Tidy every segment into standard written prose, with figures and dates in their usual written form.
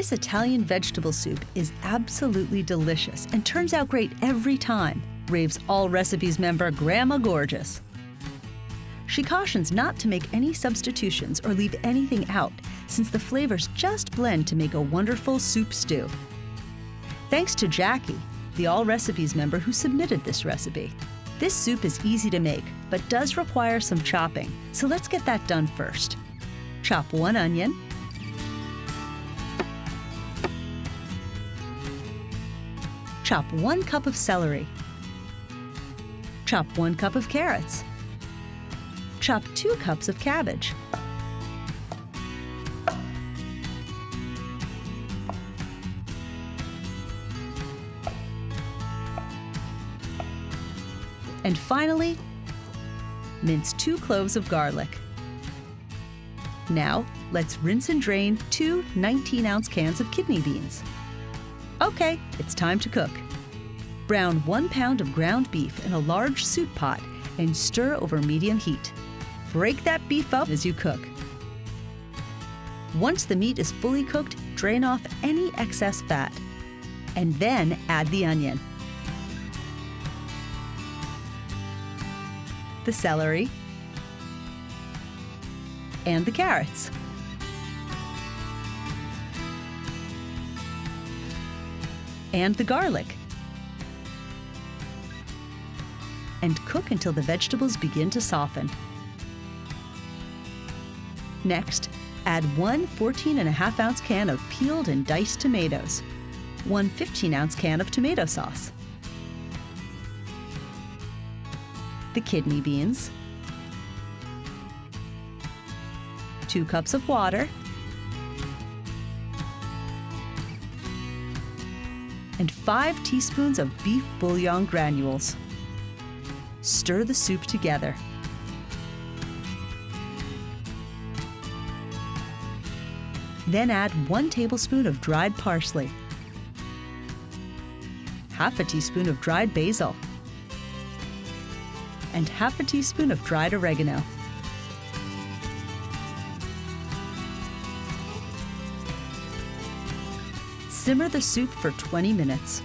This Italian vegetable soup is absolutely delicious and turns out great every time, raves Allrecipes member Grandma Gorgeous. She cautions not to make any substitutions or leave anything out, since the flavors just blend to make a wonderful soup stew. Thanks to Jackie, the Allrecipes member who submitted this recipe. This soup is easy to make, but does require some chopping, so let's get that done first. Chop 1 onion, chop 1 cup of celery, chop 1 cup of carrots, chop 2 cups of cabbage, and finally, mince 2 cloves of garlic. Now, let's rinse and drain 2 19-ounce cans of kidney beans. Okay, it's time to cook. Brown 1 pound of ground beef in a large soup pot and stir over medium heat. Break that beef up as you cook. Once the meat is fully cooked, drain off any excess fat. And then add the onion, the celery, and the carrots. And the garlic. And cook until the vegetables begin to soften. Next, add 1 14.5-ounce can of peeled and diced tomatoes, 1 15-ounce can of tomato sauce, the kidney beans, 2 cups of water, and 5 teaspoons of beef bouillon granules. Stir the soup together. Then add 1 tablespoon of dried parsley, half a teaspoon of dried basil, and half a teaspoon of dried oregano. Simmer the soup for 20 minutes.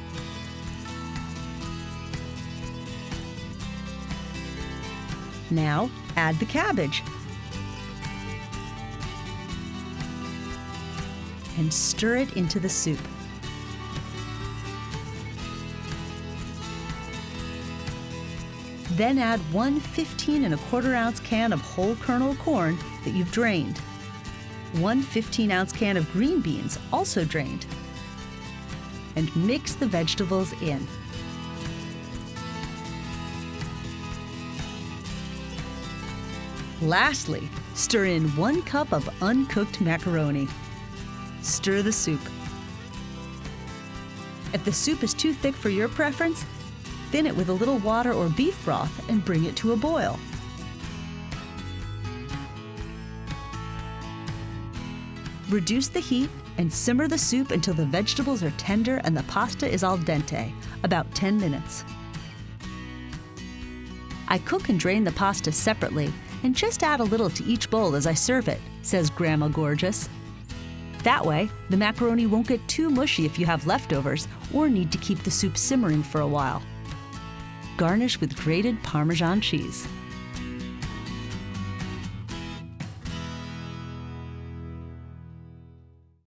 Now, add the cabbage and stir it into the soup. Then add 1 15.25-ounce can of whole kernel corn that you've drained, 1 15-ounce can of green beans, also drained, and mix the vegetables in. Lastly, stir in 1 cup of uncooked macaroni. Stir the soup. If the soup is too thick for your preference, thin it with a little water or beef broth and bring it to a boil. Reduce the heat and simmer the soup until the vegetables are tender and the pasta is al dente, about 10 minutes. I cook and drain the pasta separately and just add a little to each bowl as I serve it, says Grandma Gorgeous. That way, the macaroni won't get too mushy if you have leftovers or need to keep the soup simmering for a while. Garnish with grated Parmesan cheese.